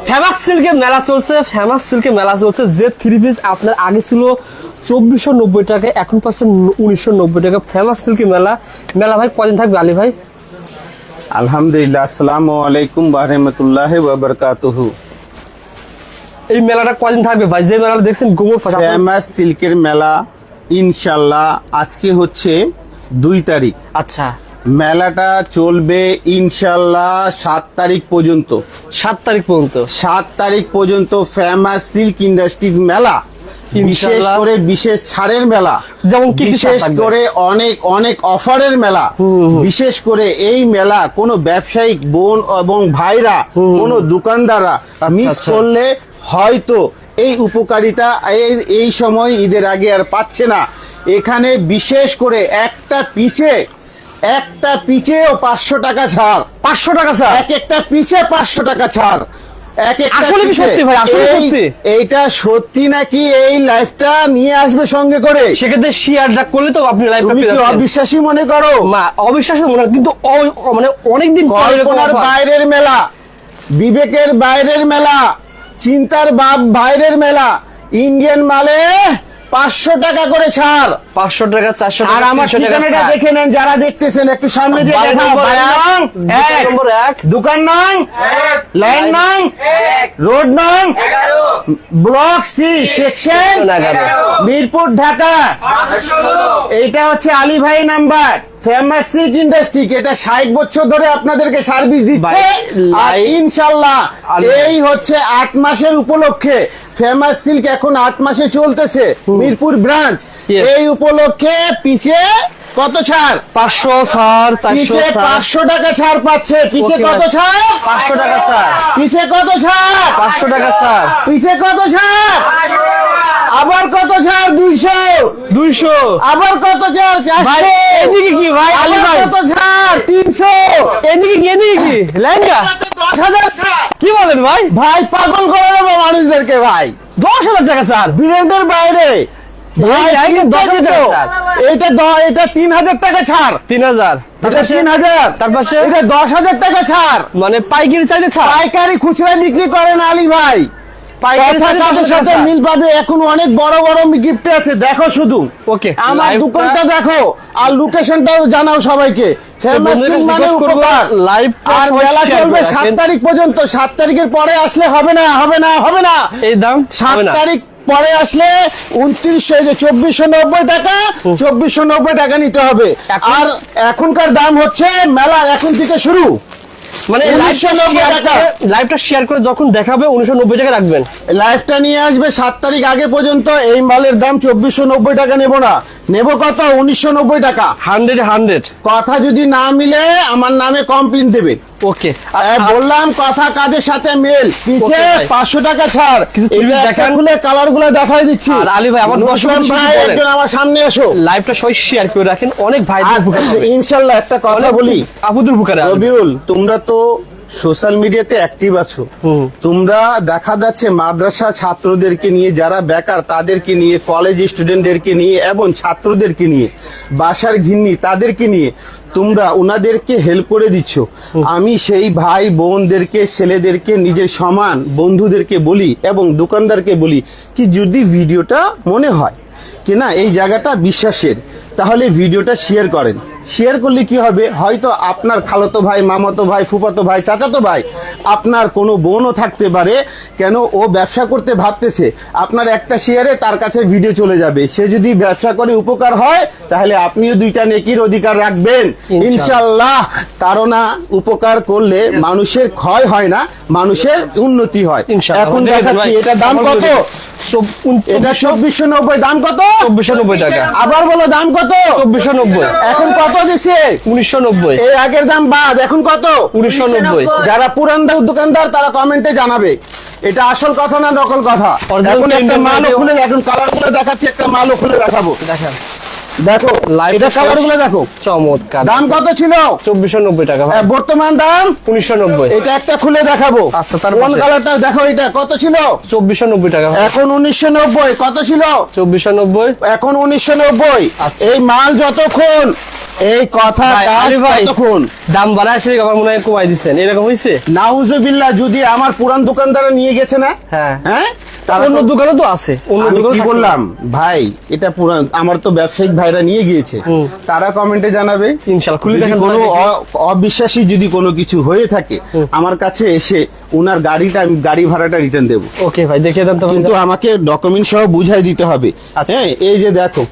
Famous সিল্কের মেলা চলছে, ফেমাস সিল্কের মেলা চলছে। যে থ্রি পিস আপনার আগে ছিল 2490 টাকা, এখন পাচ্ছে 1990 টাকা। ফেমাস সিল্কের মেলা। মেলা ভাই কদিন থাকবে আলী ভাই? আলহামদুলিল্লাহ, আসসালামু আলাইকুম ওয়া রাহমাতুল্লাহি ওয়া বারাকাতুহু। এই মেলাটা কদিন থাকবে ভাই? যে মেলাটা দেখছেন গোবর ফাঁসা ফেমাস সিল্কের মেলা ইনশাআল্লাহ আজকে হচ্ছে 2 তারিখ। আচ্ছা, মেলাটা চলবে ইনশাআল্লাহ 7 তারিখ পর্যন্ত। 7 তারিখ পর্যন্ত। 7 তারিখ পর্যন্ত ফেমাস সিল্ক ইন্ডাস্ট্রিজ মেলা, বিশেষ করে বিশেষ ছাড়ের মেলা, যেমন কি কি বিশেষ ছাড় থাকবে? করে অনেক অনেক অফারের মেলা। বিশেষ করে এই মেলা কোনো ব্যবসায়িক বোন এবং ভাইরা, কোনো দোকানদাররা মিস আচ্ছা। করলে হয়তো এই উপকারিতা এই সময় ঈদের আগে আর পাচ্ছে না। এখানে বিশেষ করে একটা পিচেও 500 টাকা ছাড়। 500 টাকা স্যার? একটা পিচে 500 টাকা ছাড়। আসলে কি সত্যি ভাই? আসলে সত্যি? এইটা সত্যি নাকি এই লাইফটা নিয়ে আসবে সঙ্গে করে। সেক্ষেত্রে শেয়ারটা করলে তো আপনি লাইভটা তুমি পেয়ে কি যাচ্ছেন। অবিশ্বাসী মনে করো? অবিশ্বাস মনে হয়, কিন্তু মানে অনেকদিন পরে এরকম কল্পনার offer। বাইরের মেলা, বিবেকের বাইরের মেলা, চিন্তার বাইরের মেলা। ইন্ডিয়ান মালে 500 টাকা করে ছাড়। 500 টাকা, 400 আর টাকা, আমার 300 টাকা ঠিকানাটা ছাড়। দেখে নেন যারা দেখতেছেন, একটু সামনে দিয়ে বাড়ি দেখাও। নম্বর বাড়ি এক, নং দোকান এক, নম্বর 1, দোকান নং লাইন নং রোড নং block C section 11। Mirpur, Dhaka. এইটা হচ্ছে আলী ভাই নাম্বার। ফেমাস সিল্ক ইন্ডাস্ট্রি, এটা 60 বছর ধরে আপনাদেরকে সার্ভিস দিচ্ছে। ভাই, আর ইনশাআল্লাহ আলী ভাই। এই হচ্ছে 8 মাসের উপলক্ষে ফেমাস সিল্ক এখন 8 মাসে চলতেছে মিরপুর ব্রাঞ্চ। Yes. এই উপলক্ষে পিছে কত ছাড়? 500 ছাড়, 400 পিছে ছাড়। 500 টাকা ছাড় পাচ্ছে। পিছে Okay, কত ভাই। ছাড়? 500 টাকা ছাড়। পিছে কত ছাড়? 500 টাকা ছাড়। পিছে কত ছাড়? আবার কত ছাড়? 200। 200। আবার কত ছাড়? ভাই 400। এদিকে কি ভাই? আলী আবার ভাই কত ছাড়? 300। এদিকে কি লেহেঙ্গা? 10,000 ছাড়। কি বলেন ভাই? ভাই পাগল করে দেবো মানুষদেরকে ভাই। 10,000 টাকা স্যার? ব্র্যান্ডের বাইরে ভাই, এই কিন্তু 10,000 টাকা তো। ছাড়। এটা 3,000 টাকা ছাড়। 3000। এটা 3,000। তার পাশে? এটা 10,000 টাকা ছাড়। মানে পাইকারি চাইলে ছাড়? পাইকারি খুচরা বিক্রি করেন আলী ভাই। পাইকারি কথা চাইলে কাজের 10,000 সাথে ছাড়। মিল পাবে। এখন অনেক বড় বড় গিফট আছে, দেখো শুধু। ওকে, আমার লাইভটা- দোকানটা দেখো আর লোকেশনটাও জানাও সবাইকে। ফেমাস বন্ধুদের মানে request করবো, উপকার। লাইভটা আর সবাই মেলা share চলবে করে 7 রাখেন। তারিখ পর্যন্ত। 7 তারিখের পরে আসলে হবে না। এই দাম 7 হবে না। তারিখ পরে আসলে 2490 টাকা, 2490 টাকা নিতে হবে। এখন- আর এখনকার দাম হচ্ছে মেলা এখন থেকে শুরু। মানে 1990 টাকা। লাইভটা শেয়ার করে যখন দেখাবে 1990 টাকা রাখবেন। লাইফটা নিয়ে আসবে 7 তারিখ আগে পর্যন্ত। এই মালের দাম 2490 টাকা নেব না, নেব কত? 1990 টাকা। 100 কথা যদি না মিলে আমার নামে কমপ্লেন দেবে। ওকে। বললাম কথা কাজের সাথে মেল। পিছে Okay, ভাই। 500 টাকা ছাড়। কিছু এটা please একটা দেখান। খুলে কালার গুলো দেখাই দিচ্ছি। আর আলী ভাই, আমার নূসমান দর্শকদের ভাই কিছু বলেন। একজন আমার সামনে এসো। লাইভটা সবাই শেয়ার করে রাখেন, অনেক ভাই আর ইনশাল্লাহ একটা কথা বলি, আপুদের উপকারে আসবে। রবিউল, তোমরা তো সোশ্যাল মিডিয়াতে অ্যাক্টিভ আছো। তোমরা দেখা যাচ্ছে মাদ্রাসা ছাত্রদেরকে নিয়ে, যারা বেকার তাদেরকে নিয়ে, কলেজ স্টুডেন্টদেরকে নিয়ে এবং ছাত্রদেরকে নিয়ে, বাসার ঘিন্নি তাদেরকে নিয়ে তোমরা ওনাদেরকে হেল্প করে দিচ্ছ। আমি সেই ভাই বোনদেরকে, ছেলেদেরকে, নিজের সমান বন্ধুদেরকে বলি এবং দোকানদারকে বলি কি, যদি ভিডিওটা মনে হয় কি না এই জায়গাটা বিশ্বাসের, তাহলে ভিডিওটা শেয়ার করেন। শেয়ার করলে কি হবে, হয়তো আপনার খালাতো ভাই, মামাতো ভাই, ফুফাতো ভাই, চাচাতো ভাই, আপনার কোনো বোনও থাকতে পারে, কেন ও ব্যবসা করতে ভাবতেছে, আপনার একটা শেয়ারে তার কাছে ভিডিও চলে যাবে। সে যদি ব্যবসা করে উপকার হয়, তাহলে আপনিও 2টা নেকির অধিকার রাখবেন ইনশাআল্লাহ। কারণ উপকার করলে মানুষের ক্ষয় হয় না, মানুষের উন্নতি হয়। ইনশাআল্লাহ। এখন দেখাচ্ছি এটা দাম কত। এটা 2490। দাম কত? 2490 টাকা। আবার বলো দাম কত? 2490। এখন কত দিছে? 1990। এই আগের দাম বাদ, এখন কত? 1990। যারা পুরান দোকানদার তারা কমেন্টে জানাবে এটা আসল কথা না নকল কথা। Original এখন একটা Indian মালও video। খুলে, এখন কালার গুলো দেখাচ্ছি, একটা মালও খুলে দেখাবো। দেখেন দেখো Live এটা এর কালার গুলো দেখো, চমৎকার। দাম কত ছিল? 2490 টাকা ভাই। বর্তমান দাম 1990। এটা একটা খুলে দেখাবো। আচ্ছা, তার কোন পাশে? কালারটা দেখো, এটা কত ছিল? 2490 টাকা ভাই। এখন 1990। কত ছিল? 2490। এখন 1990। আচ্ছা। এই মাল যতক্ষণ, এই কথা ভাই, কাজ আলী ভাই, ততক্ষণ। দাম বাড়ায় আসলে আমার মনে হয় কমাই দিচ্ছেন, এরকম হয়েছে? নাউজুবিল্লাহ, যদি আমার পুরান দোকানদাররা নিয়ে গেছে না, হ্যাঁ। হ্যাঁ, তারা অন্য তো- দোকানে তো আছে, অন্য আমি দোকানে কি থাকতে বললাম ভাই, এটা পুরান, আমার তো ব্যবসায়িক ভাইরা নিয়ে গিয়েছে, তারা কমেন্টে জানাবে। ইনশাআল্লাহ, খুলে যদি দেখেন কোনো তাহলে অবিশ্বাসী যদি কোনো কিছু হয়ে থাকে, আমার কাছে এসে ওনার গাড়িটা, আমি গাড়ি ভাড়াটা রিটার্ন দেবো, ওকে ভাই, দেখিয়ে দেন তো ভাই। কিন্তু আমাকে ডকুমেন্ট সহ বুঝাই দিতে হবে। আচ্ছা। হ্যাঁ, এই যে দেখো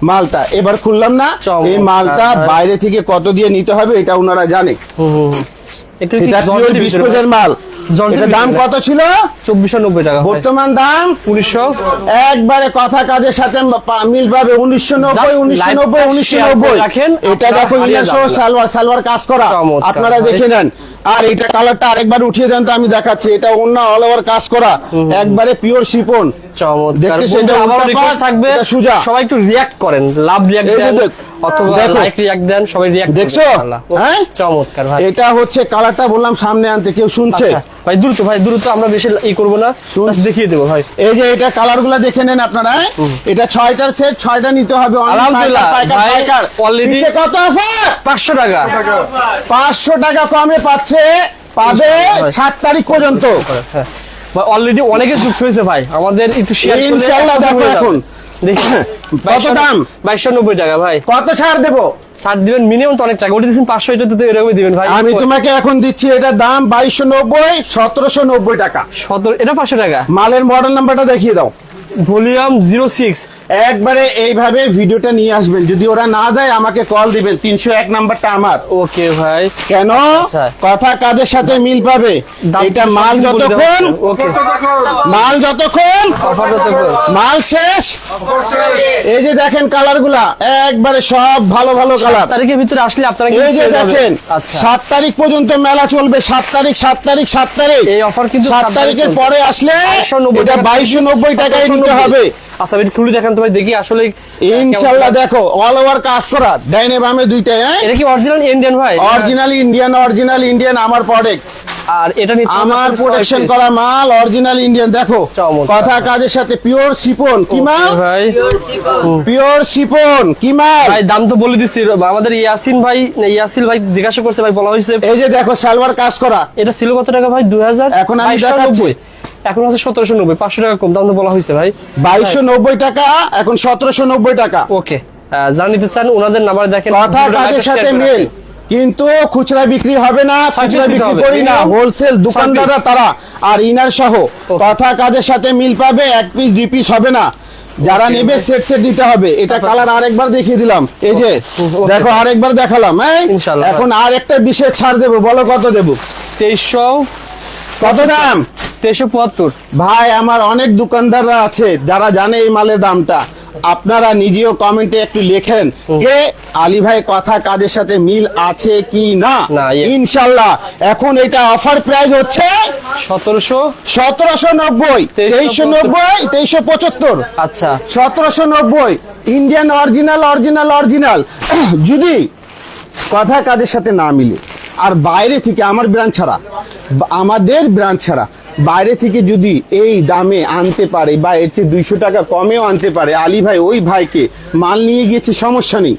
মালটা এবার খুললাম না, চমৎকার এই মালটা ভাই। বাইরে থেকে কত দিয়ে নিতে হবে এটা ওনারা জানে। একটু কি এটা পিওর জর্জেটের ভিতরে বিস্কুটের মাল। জর্জেটের এটা দাম ভিতরে। কত ছিল? 2490 টাকা ভাই। বর্তমান দাম 1900। একবারে কথা কাজের সাথে মিল পাবে। 1990, Just 1990, live share করে 1990। রাখেন, এটা আপনারা দেখো, হারিয়ে ইনার সহ যাবেন। সালোয়ার, সালোয়ার কাজ করা, চমৎকার আপনারা ভাই। দেখে নেন। আর এটা কালারটা আরেকবার উঠিয়ে দেন তো, আমি দেখাচ্ছি। এটা অন্য অল ওভার কাজ করা, একবারে পিওর শিপন। চমৎকার। দেখতে সেটা বন্ধুরা, আবারও উল্টা request পাশ, থাকবে, এটা সোজা। সবাই একটু রিঅ্যাক্ট করেন, লাভ রিঅ্যাক্ট এই যে দেন দেখ, অথবা দেখো। লাইক রিঅ্যাক্ট দেন, সবাই রিঅ্যাক্ট দেখছো? হ্যাঁ? চমৎকার ভাই। এটা হচ্ছে কালারটা বললাম সামনে আনতে, কেউ শুনছে? আচ্ছা, ভাই দ্রুত, ভাই দ্রুত, আমরা বেশি ই করবো না, just দেখিয়ে দেবো ভাই। এই যে এটা কালার গুলা দেখে নেন আপনারা। হ্যাঁ? এটা 6টার সেট, 6টা নিতে হবে। অনলি আলহামদুলিল্লাহ, পাইকার, ভাই, পাইকার। already- নিচে কত অফার? 500 টাকা। 500 টাকা কমে পাচ্ছে, পাবে 7 তারিখ পর্যন্ত। হ্যাঁ ভাই, অলরেডি অনেকে যুক্ত হয়েছে ভাই, আমাদের একটু শেয়ার করলে ইনশাআল্লাহ দেখো এখন। দেখি কত দাম? 2290 টাকা ভাই। কত ছাড় দেবো? ছাড় দিবেন মিনিমাম তো অনেক টাকা, ওটা দিচ্ছেন 500, এটা তো এরকমই দিবেন ভাই। আমি তোমাকে এখন দিচ্ছি, এটার দাম 2290, 1790 টাকা। 17, এটা 500 টাকা। মালের মডেল নাম্বারটা দেখিয়ে দাও। ভলিউম 06। একবারে এইভাবে ভিডিওটা নিয়ে আসবেন। যদি ওরা না দেয় আমাকে কল দিবেন, 301 নাম্বারটা আমার। ওকে ভাই। কেন? আচ্ছা। কথা কাজের সাথে মিল পাবে। দাম এটা তো মাল সবই বলে দেওয়া যতক্ষণ, হচ্ছে। ওকে, মাল যতক্ষণ, অফার যতক্ষণ। মাল শেষ। এই যে দেখেন কালার গুলা, একবারে সব ভালো ভালো কালার। তারিখের ভিতরে আসলে আপনারা এই যে পেয়ে যাবেন। দেখেন, আচ্ছা, 7 তারিখ পর্যন্ত মেলা চলবে। 7 তারিখ, 7 তারিখ, 7 তারিখ। এই অফার কিন্তু 7 তারিখের পরে আসলে 2290 এটা টাকা, 2290 টাকায় নিতে 1790 হবে। আচ্ছা, এটা খুলে দেখেন তো ভাই, দেখি আসলে ইনশাআল্লাহ দেখো, অল ওভার কাজ করা, ডাইনে বামে দুইটাই। হ্যাঁ, এটা কি অরিজিনাল ইন্ডিয়ান ভাই? অরিজিনাল ইন্ডিয়ান আমার প্রোডাক্ট, আর এটা নিতে আমার প্রোটেকশন করা মাল, অরিজিনাল ইন্ডিয়ান। দেখো চমৎকার। কথা কাজের সাথে পিওর শিপন। কি মাল? ভাই। পিওর শিপন। কি মাল? ভাই দাম তো বলে দিচ্ছি, আমাদের ইয়াসিন ভাই, ইয়াসিন ভাই জিজ্ঞাসা করছে ভাই, বলা হয়েছে এই যে দেখো সালোয়ার কাজ করা। এটা ছিল কত টাকা ভাই? 2000। এখন আমি দেখাচ্ছি। এখন আছে 1790, 500 টাকা কম, দাম তো বলা হয়েছে ভাই। 2290 টাকা, এখন 1790 টাকা। ওকে, যারা নিতে চান ওনাদের নাম্বার দেখেন। কথা ভিডিওটা কাজের share সাথে করে মিল, রাখেন। কিন্তু খুচরা বিক্রি হবে না, খুচরা দিতে বিক্রি হবে। করি না, Minimum হোলসেল দোকানদাররা তারা, আর ইনার সহ কথা কাজের সাথে মিল পাবে। 1 পিস 2 পিস হবে না, যারা নেবে সেট সেট দিতে হবে। এটা কালার আরেকবার দেখিয়ে দিলাম। এই যে Okay. দেখো, আরেকবার দেখালাম। হ্যাঁ, ইনশাআল্লাহ। এখন আর একটা বিশেষ ছাড় দেবো। বলো কত দেবো? 2300। কত দাম? 2375। ভাই, আমার অনেক দোকানদাররা আছে যারা জানে এই মালের দামটা। আপনারা নিজেও কমেন্টে একটু লেখেন যে আলী ভাই কথা কাজের সাথে মিল আছে কি না। না, yes. ইনশাল্লাহ এখন এটা অফার প্রাইস হচ্ছে 1700। 1790, 2390, 2375। আচ্ছা, 1790 ইন্ডিয়ান অরিজিনাল। যদি কথা কাজের সাথে না মিলে, আর বাইরে থেকে আমার ব্রাঞ্চ ছাড়া, আমাদের ব্রাঞ্চ ছাড়া বাইরে থেকে যদি এই দামে আনতে পারে বা এর চেয়ে 200 টাকা কমেও আনতে পারে, আলী ভাই ওই ভাইকে মাল নিয়ে গিয়েছে, সমস্যা নেই।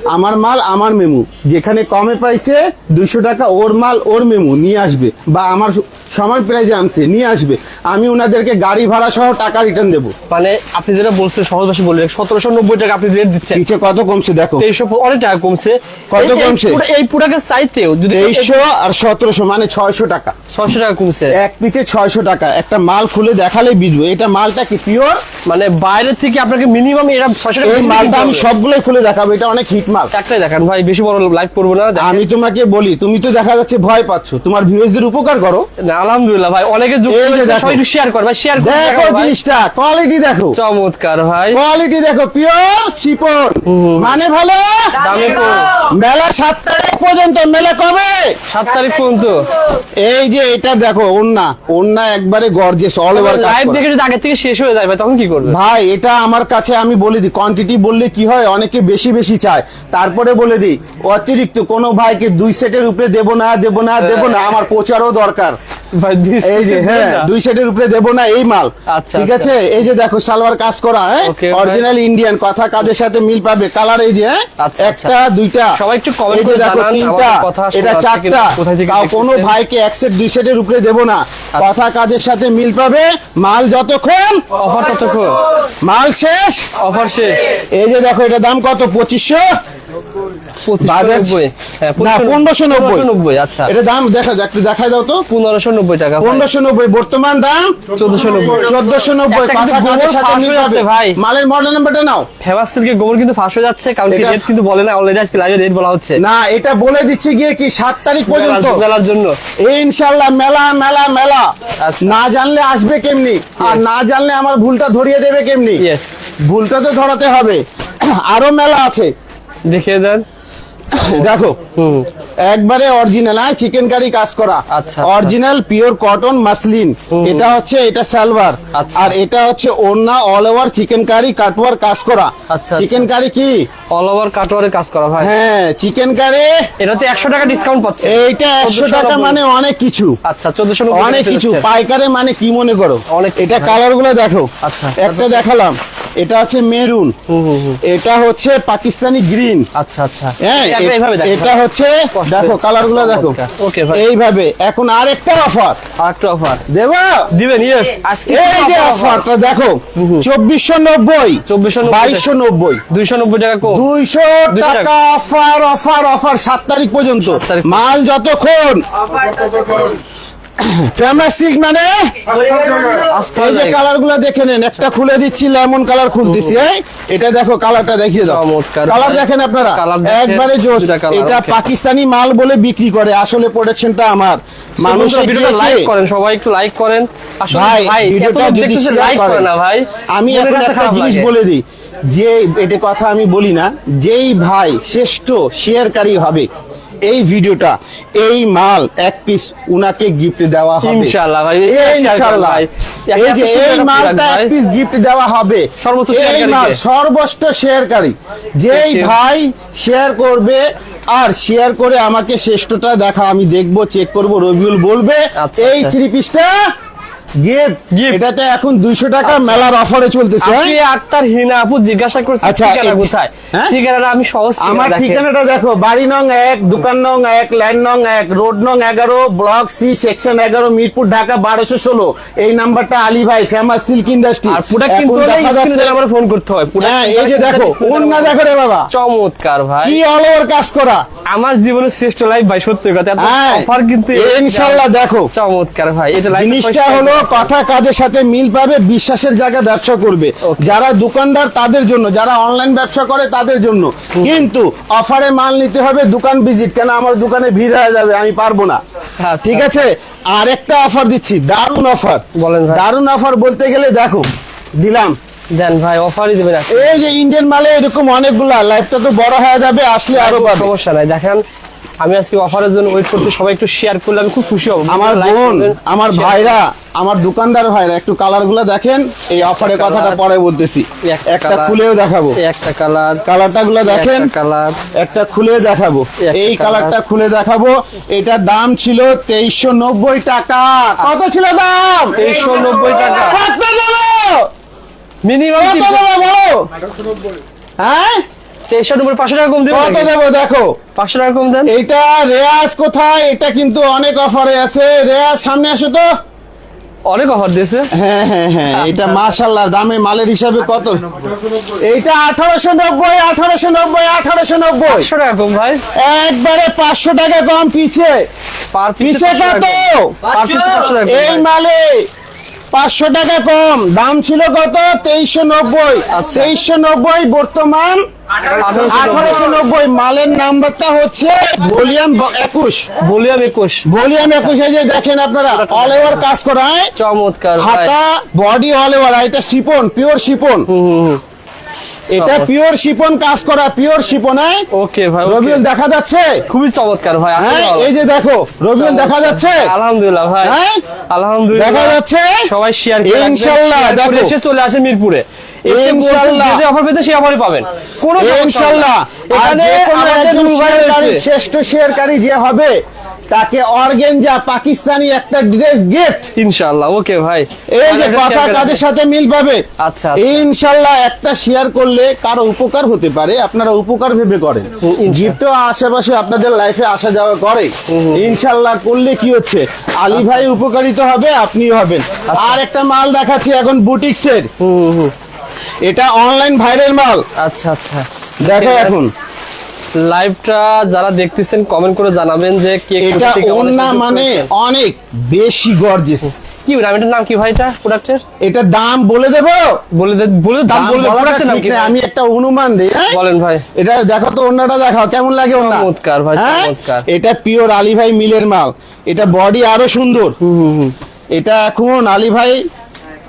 আমার মাল আমার মেমু, যেখানে কমে পাইছে 200 টাকা, ওর মাল ওর মেমু নিয়ে আসবে, বা আমার সমান প্রাইজে আনছে নিয়ে আসবে, আমি ওনাদেরকে গাড়ি ভাড়া সহ টাকা রিটার্ন দেবো। মানে আপনি যেটা বলছেন সহজ ভাষায় বললেন, 1790 টাকা আপনি রেট দিচ্ছেন। নিচে কত কমছে দেখো, 2300, অনেক টাকা কমছে। কত কমছে? এই প্রোডাক্টের চাইতেও যদি 2300 আর 1700 মানে 600 টাকা। 600 টাকা কমছে। এক পিচে 600 টাকা। একটা মাল খুলে দেখালে বুঝবো এটা মালটা কি পিওর। মানে বাইরে থেকে আপনাকে মিনিমাম এরা 600 টাকা এই বেশি মালটা কিনতে আমি হবে। সবগুলোই খুলে দেখাবো, এটা অনেক হিট মাল। একটাই দেখান ভাই, বেশি বড় লাইভ করবো না। দেখেন। আমি তোমাকে বলি, তুমি তো দেখা যাচ্ছে ভয় পাচ্ছ, তোমার ভিউয়ার্সদের উপকার করো। না, আলহামদুলিল্লাহ ভাই, অনেকে যুক্ত এই যে হয়েছে, দেখো। সবাই একটু শেয়ার কর ভাই, শেয়ার করে দেখো দেখাও ভাই। জিনিসটা, কোয়ালিটি দেখো, চমৎকার ভাই। কোয়ালিটি দেখো, পিওর শিপন, মানে ভালো। দামে কম। মেলা 7 তারিখ পর্যন্ত, মেলা কবে? 7 তারিখ পর্যন্ত। এই যে এটা দেখো, ওন্না একবারে গর্জিয়াস, অল ওভার কাজ লাইভ করা। দেখে যদি আগে থেকে শেষ হয়ে যায় ভাই তখন কি করবে? ভাই এটা আমার কাছে, আমি বলে দিই, কোয়ান্টিটি বললে কি হয়, অনেকে বেশি বেশি চায়, তারপরে বলে দিই অতিরিক্ত কোনো ভাইকে 2 সেটের উপরে দেবো না, আমার প্রচারও দরকার। ভাই এই যে হ্যাঁ 2 সেটের উপরে দেবো না এই মাল। আচ্ছা, ঠিক আছে, এই যে দেখো সালোয়ার কাজ করা, হ্যাঁ Okay, অরিজিনাল ইন্ডিয়ান, কথা কাজের সাথে মিল পাবে, কালার এই যে হ্যাঁ আচ্ছা, একটা দুইটা, সবাই একটু comment এই যে করে দেখো জানান, 3টা, আমাদের কথা এটা শোনা 4টা, কোথায় থেকে তাও কোনো দেখতেছেন? ভাইকে 1 সেট 2 সেটের উপরে দেবো না, কথা কাজের সাথে মিল পাবে, মাল যতক্ষণ অফার কতক্ষণ? মাল শেষ। অফার শেষ। এই যে দেখো এটা দাম কত, 2500 বাজাজ? 2590। হ্যাঁ না 1590। 1590। আচ্ছা, এটা দাম দেখা যাক, একটু দেখাই দাও তো। 1590 টাকা ভাই। 1590, বর্তমান দাম 1490। 1490, একটা কথা কিন্তু কাজের গোবর সাথে ফাঁস মিল হয়ে পাবে। যাচ্ছে ভাই। মালের মডেল নাম্বারটা নাও। ফেমাস সিল্কের গোবর কিন্তু ফাঁস হয়ে যাচ্ছে, কারণ কি এটা- রেট কিন্তু বলে না, অলরেডি আজকে লাইভে রেট বলা হচ্ছে না এটা বলে দিচ্ছি গিয়ে কি 7 তারিখ পর্যন্ত মেলার জন্য। ইনশাআল্লাহ, মেলা মেলা মেলা। আচ্ছা। না জানলে আসবে কেমনি, আর না জানলে আমার ভুলটা ধরিয়ে দেবে কেমনি? ইয়েস, ভুলটা তো ধরাতে হবে। আরো মেলা আছে, দেখিয়ে দেন। দেখো একবারে অরিজিনাল চিকেন কারি কাজ করা, আচ্ছা। Original pure cotton muslin. এটা হচ্ছে, এটা সালোয়ার, আচ্ছা। আর এটা হচ্ছে ওড়না, all over chikankari cutwork কাজ করা। আচ্ছা, চিকেন কারি কি, অল ওভার কাটওয়ারে কাজ করা ভাই। হ্যাঁ চিকেন কারি, এটাতে 100 টাকা ডিসকাউন্ট পাচ্ছে। এইটা 100 টাকা 1490 মানে অনেক কিছু, আচ্ছা 1490 অনেক কিছু। পাইকারে মানে কি মনে করো, অনেক কিছু এটা ভাই। কালার গুলো দেখো। আচ্ছা। একটা দেখালাম, এটা হচ্ছে মেরুন, এটা হচ্ছে পাকিস্তানি গ্রিন। আচ্ছা আচ্ছা, হ্যাঁ এইভাবে দেখো এটা হচ্ছে, কষ্ট। দেখো কালার গুলো দেখো। ওকে ভাই, এইভাবে এখন আরেকটা অফার আরেকটা অফার দেবা, দিবেন? ইয়েস, আজকে এই যে অফারটা দেখো, 2490, 2490, 2290, 290 টাকা কম। 200 200 টাকা অফার অফার অফার 7 তারিখ পর্যন্ত। 7 তারিখ। মাল যতক্ষণ ফেমাস সিল্ক মানে আস্তে এই যে আস্তে কালার গুলো দেখে নেন, একটা খুলে দিচ্ছি, লেমন কালার খুলতেছি। এটা দেখো কালারটা দেখিয়ে দাও, চমৎকার কালার ভাই। দেখেন আপনারা, কালার দেখেন, একবারে জোস। দুইটা কালার, এটা ওকে। পাকিস্তানি মাল বলে বিক্রি করে, আসলে প্রোডাকশনটা আমার। মানুষ মানুষের ভিডিওটা দিয়ে লাইক কে? করেন, সবাই একটু লাইক করেন। আসলে ভাই ভাই ভিডিওটা এত লোক যদি দেখতেছে, share লাইক করে না ভাই। আমি মনের এখন কাছে একটা খারাপ জিনিস লাগে। বলে দিই, যে এটা কথা আমি বলি না, যেই ভাই শ্রেষ্ঠ শেয়ারকারী হবে এই ভিডিওটা, এই মাল 1 পিস উনাকে গিফট দেওয়া হবে ইনশাআল্লাহ ভাই, এটা share করেন ইনশাআল্লাহ। ভাই। এই যে এত সুন্দর এই একটা মালটা product 1 ভাই। পিস গিফট দেওয়া হবে, সর্বোচ্চ এই শেয়ারকারীকে। মাল সর্বোচ্চ শেয়ারকারী, যেই Okay. ভাই শেয়ার করবে, আর শেয়ার করে আমাকে শ্রেষ্ঠটা দেখা, আমি দেখবো, চেক করব, রবিউল বলবে আচ্ছা, এই আচ্ছা। 3 পিসটা গিফট। Gift। এটাতে এখন 200 টাকা মেলার অফারে চলতেছে। আপনি আক্তার হিনা আপু জিজ্ঞাসা করছেন আচ্ছা, ঠিকানা কোথায়? হ্যাঁ? ঠিকানাটা আমি সহজ আমার দেখেন। ঠিকানাটা দেখো, বাড়ি নং 1, দোকান নং 1, ল্যান্ড নং 1, রোড নং 11, block C, section 11, Mirpur, Dhaka 1216। এই নাম্বারটা আলী ভাই, ফেমাস সিল্ক ইন্ডাস্ট্রি। আর প্রোডাক্ট কিনতে হলে স্ক্রিনে নাম্বারে ফোন করতে হয়। product হ্যাঁ, কিনতে এই যে হলে দেখো, screen এ ওন্না number- দেখো রে বাবা, চমৎকার ভাই, কি অল ওভার কাজ করা। আমার জীবনের শ্রেষ্ঠ লাইভ ভাই, সত্যি কথা। এত হ্যাঁ, অফার কিন্তু ইনশাআল্লাহ দেখো। চমৎকার ভাই, এটা লাইভ জিনিসটা হলো কথা কাজের সাথে মিল পাবে, বিশ্বাসের জায়গায় ব্যবসা করবে। Okay. যারা দোকানদার তাদের জন্য, যারা অনলাইন ব্যবসা করে তাদের জন্য। কিন্তু অফারে মাল নিতে হবে, দোকান ভিজিট, কেন আমার দোকানে ভিড় হয়ে যাবে, আমি পারবো না। আচ্ছা। ঠিক আছে, আর একটা অফার দিচ্ছি, দারুণ অফার। বলেন ভাই। দারুণ অফার বলতে গেলে দেখো, দিলাম দেন ভাই, অফারই দিবেন আজকে। এই যে ইন্ডিয়ান মালে এরকম অনেকগুলা, লাইফটা তো বড় হয়ে যাবে, আসলে আরো পাবে। সমস্যা নাই, দেখেন আমি আজকে অফারের জন্য ওয়েট করতে, সবাই একটু শেয়ার করলে আমি খুব খুশি হব। আমার Like বোন, করবেন, আমার share ভাইরা, আমার দোকানদার ভাইরা, একটু কালার গুলো দেখেন। এই অফারের একটা কথাটা colour, পরে বলতেছি, একটা একটা colour, খুলেও দেখাবো। এই একটা কালার, কালারটা গুলো দেখেন, কালার, একটা খুলে দেখাবো। একটা এই colour। কালারটা খুলে দেখাবো। এটার দাম ছিল 2390 টাকা। কত ছিল দাম? 2390 টাকা কত দেবো? মিনিমাম। কত দেবো বলো? হ্যাঁ 2390 500 টাকা কম দিবেন কত নাকি? দেবো দেখো। 500 টাকা কম দেন। এইটা রেয়াজ কোথায়? এটা কিন্তু অনেক অফারে আছে। রেয়াজ সামনে আসো তো। অনেক অফার দিয়েছে। হ্যাঁ হ্যাঁ হ্যাঁ, এটা মাশাআল্লাহ দামে মালের হিসাবে কত? এইটা 1890, 1890, 1890। 500 টাকা কম ভাই, একবারে 500 টাকা কম পিছে। পার পিছে কত? পার পিছে 500 টাকা কম এই ভাই। মালে 500 টাকা কম। দাম ছিল কত? 2390। আচ্ছা। 2390 বর্তমান 1890। মালের নাম্বারটা হচ্ছে ভলিউম 21। ভলিউম 21। ভলিউম 21 এই যে দেখেন আপনারা, অল ওভার কাজ করা, হ্যাঁ? চমৎকার ভাই। হাতা বডি অল ওভার। এটা শিপন, পিওর শিপন। এটা পিওর শিপন কাজ করা, পিওর শিপন। ওকে ভাই, রবিউল দেখা যাচ্ছে? খুবই চমৎকার ভাই। হ্যাঁ, এই যে দেখো রবিউল দেখা যাচ্ছে? আলহামদুলিল্লাহ ভাই, হ্যাঁ আলহামদুলিল্লাহ দেখা যাচ্ছে। সবাই শেয়ার করে ইনশাআল্লাহ দেখো এসে চলে আসে মিরপুরে, ইনশাআল্লাহ যে অফার পেতে সেই অফারই পাবেন, কোনো ইনশাআল্লাহ। এখানে আমাদের নূর ভাই রয়েছে। শ্রেষ্ঠ শেয়ারকারী যে হবে তাকে অর্গেঞ্জা পাকিস্তানি একটা ড্রেস গিফট ইনশাআল্লাহ। ওকে ভাই, এই যে কথা কাজের সাথে মিল পাবে। আচ্ছা ইনশাআল্লাহ একটা শেয়ার করলে কারো উপকার হতে পারে, আপনারা উপকার ভেবে করেন। গিফট আশেপাশে আপনাদের লাইফে আসা যাওয়া করে, ইনশাআল্লাহ করলে কি হচ্ছে, আলী ভাই উপকারিত হবে, আপনিও হবেন। আর একটা মাল দেখাচ্ছি এখন বুটিক্সের, এটা অনলাইন ভাইরাল মাল। আচ্ছা আচ্ছা, দেখো এখন লাইভটা যারা দেখতেছেন কমেন্ট করে জানাবেন যে কে এটা ওন্না মানে অনেক বেশি গর্জিয়াস। কি ব্র্যান্ড, এটার নাম কি ভাই, এটা প্রোডাক্টের? এটা দাম বলে দেবো? বলে দাম বলবে, বলাটা প্রোডাক্টের নাম ঠিক কি? না, আমি একটা অনুমান দেই। হ্যাঁ বলেন ভাই। এটা দেখো তো, ওন্নাটা দেখাও কেমন লাগে। ওন্না চমৎকার ভাই, হ্যাঁ? চমৎকার। এটা পিওর আলী ভাই মিলের মাল, এটা বডি আরো সুন্দর। এটা এখন আলী ভাই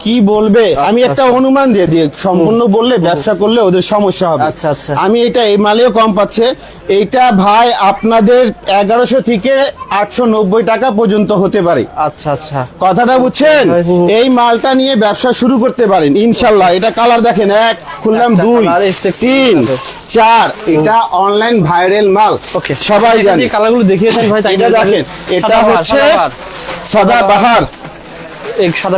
কি বলবে, আমি একটা অনুমান দিয়ে দিয়ে সম্পূর্ণ বললে ব্যবসা করলে ওদের সমস্যা হবে। আচ্ছা আচ্ছা, আমি এটা এই মালেও কম পাচ্ছে। এইটা ভাই আপনাদের 1100 থেকে 890 টাকা পর্যন্ত হতে পারে। আচ্ছা আচ্ছা, কথাটা বুঝছেন? এই মালটা নিয়ে ব্যবসা শুরু করতে পারেন ইনশাল্লাহ। এটা কালার দেখেন, 1 খুললাম, 2 3 4, এটা অনলাইন ভাইরাল মাল। ওকে, সবাই জানে। এই কালারগুলো দেখিয়েছেন ভাই। এটা দেখেন, এটা হচ্ছে সাদা বাহার।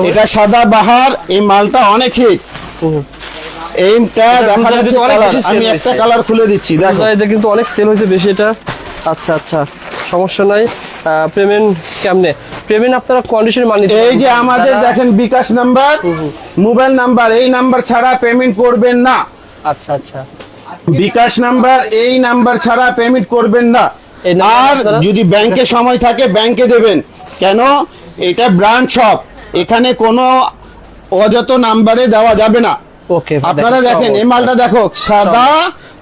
এটা সাদা বাহার, এই মালটা অনেক হিট। এইটা দেখা যাচ্ছে কালার, আমি একটা কালার খুলে দিচ্ছি দেখো। এটা কিন্তু অনেক সেল হয়েছে বেশি এটা। আচ্ছা আচ্ছা, সমস্যা নাই। পেমেন্ট কেমনে? পেমেন্ট আপনারা কন্ডিশনে মানি। এই যে আমাদের দেখেন বিকাশ নাম্বার, মোবাইল নাম্বার, এই নাম্বার ছাড়া পেমেন্ট করবেন না। আচ্ছা আচ্ছা, বিকাশ নাম্বার, এই নাম্বার ছাড়া পেমেন্ট করবেন না। আর যদি ব্যাংকে সময় থাকে ব্যাংকে দেবেন। কেন? এটা ব্রাঞ্চ শপ, এখানে কোনো অযথ নাম্বারে দেওয়া যাবে না। ওকে, আপনারা দেখেন এই মালটা দেখো, সাদা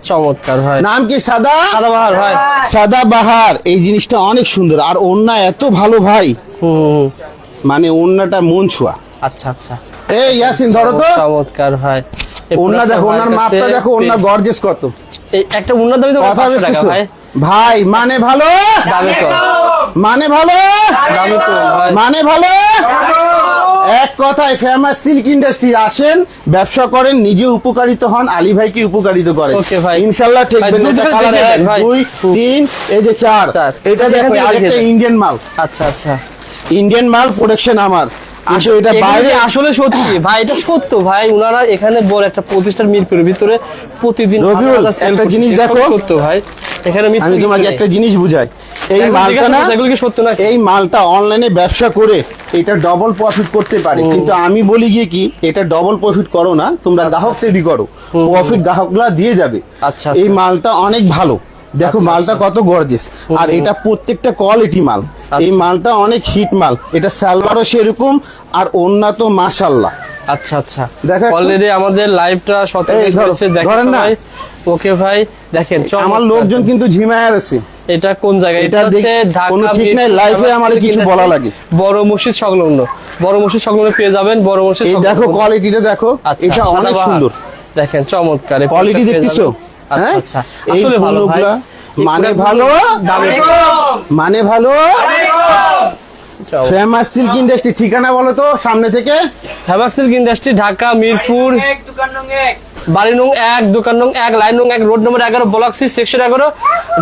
চমৎকার ভাই। নাম কি? সাদা বাহার ভাই, সাদা বাহার। এই জিনিসটা অনেক সুন্দর, আর ওন্না এত ভালো ভাই, মানে ওন্নাটা মন ছোঁয়া। আচ্ছা আচ্ছা, এই ইয়াসিন ধরো তো, চমৎকার ভাই। ওন্না দেখো, ওন্নার মাপটা দেখো, ওন্না গর্জিয়াস কত। এই একটা ওন্নার দাম তো কথা 500 টাকা ভাই। ভাই মানে ভালো, দামে কম, মানে ভালো, দামে কম ভাই, মানে ভালো। এক কথায় ফেমাস সিল্ক ইন্ডাস্ট্রি আসেন, ব্যবসা করেন, নিজে উপকারিত হন, আলী ভাইকে উপকারিত করেন। ওকে ভাই, ইনশাআল্লাহ ঠিকবেন। এটা কালার 1 2 3, এই যে 4। এটা দেখো আরেকটা ইন্ডিয়ান মাল। আচ্ছা আচ্ছা, ইন্ডিয়ান মাল প্রোডাকশন আমার। আসলে এটা বাইরে আসলে সত্যি ভাই, এটা সত্য ভাই। উনারা এখানে বড় একটা প্রতিষ্ঠান মিরপুরের ভিতরে প্রতিদিন একটা জিনিস দেখো, সত্য ভাই। এখানে আমি তোমাকে একটা জিনিস বুঝাই, এই মালটা না, এগুলো কি সত্য না? এই মালটা অনলাইনে ব্যবসা করে এটা ডবল প্রফিট করতে পারে। কিন্তু আমি বলি গিয়ে কি, এটা ডবল প্রফিট করো না, তোমরা গ্রাহক তৈরি করো, প্রফিট গ্রাহকরা দিয়ে যাবে। আচ্ছা, এই মালটা অনেক ভালো, দেখো মালটা কত গর্জিয়াস, আর এটা প্রত্যেকটা কোয়ালিটি মাল। এই মালটা অনেক হিট মাল, এটা সালোয়ারও সেরকম, আর ওন্না তো মাশাআল্লাহ। আচ্ছা আচ্ছা, দেখো অলরেডি আমাদের লাইভটা 17 হয়েছে, দেখেন ভাই। ওকে ভাই, দেখেন আমার লোকজন কিন্তু ঝিমায় আছে। এটা কোন জায়গায়? এটা হচ্ছে ঢাকা, কোনো ঠিক নাই, লাইফে আমার কিছু বলা লাগে। বড় মসজিদ সংলগ্ন, বড় মসজিদ সংলগ্ন পেয়ে যাবেন। বড় মসজিদ, এই দেখো কোয়ালিটিটা দেখো, এটা অনেক সুন্দর। দেখেন চমৎকার কোয়ালিটি দেখতেছো? আচ্ছা আচ্ছা, এই আসলে ভালো ভাই, মানে ভালো, মানে ভালো। ফেমাস সিল্ক ইন্ডাস্ট্রি, ঠিকানা বলো তো সামনে থেকে। Famous silk industry, Dhaka Mirpur, বাড়ি নং 1, দোকান নং 1, লাইন নং 1, road number 11, block C, section 11,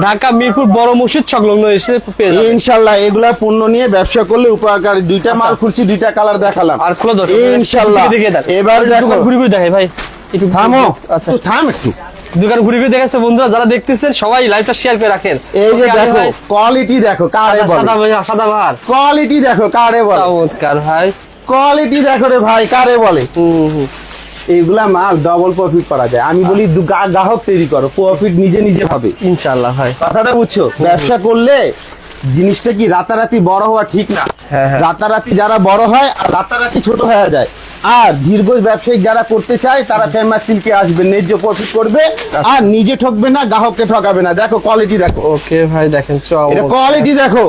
Dhaka Mirpur বড় মসজিদ সংলগ্ন এসে পেয়ে যাবেন। ইনশাআল্লাহ এগুলা পণ্য নিয়ে ব্যবসা করলে উপকারী। দুইটা মাল খুঁজছি, দুইটা কালার দেখালাম, আর খোলা দরকার ইনশাআল্লাহ। এবার দেখো, ঘুরে ঘুরে দেখাই ভাই, একটু থামো। আচ্ছা, তো থাম একটু, দোকান ঘুরে ঘুরে দেখাচ্ছে। বন্ধুরা যারা দেখতেছেন সবাই লাইভটা শেয়ার করে রাখেন। এই যে দেখো কোয়ালিটি দেখো, কারে বলে সাদা বাহার। কোয়ালিটি দেখো, কারে বলে চমৎকার ভাই, কোয়ালিটি দেখো রে ভাই, কারে বলে। এইগুলা মাল ডবল প্রফিট করা যায়। আমি বলি গ্রাহক তৈরি করো, প্রফিট নিজে নিজে হবে ইনশাআল্লাহ ভাই। কথাটা বুঝছো? ব্যবসা করলে জিনিসটা কি রাতারাতি বড় হওয়া ঠিক না। রাতারাতি যারা বড় হয় আর রাতারাতি ছোট হয়ে যায়। আর দীর্ঘ ব্যবসায়িক যারা করতে চায় তারা ফেমাস সিল্কে আসবে, ন্যায্য প্রফিট করবে, আর নিজে ঠকবে না, গ্রাহককে ঠকাবে না। দেখো কোয়ালিটি দেখো। ওকে ভাই, দেখেন এটা কোয়ালিটি দেখো।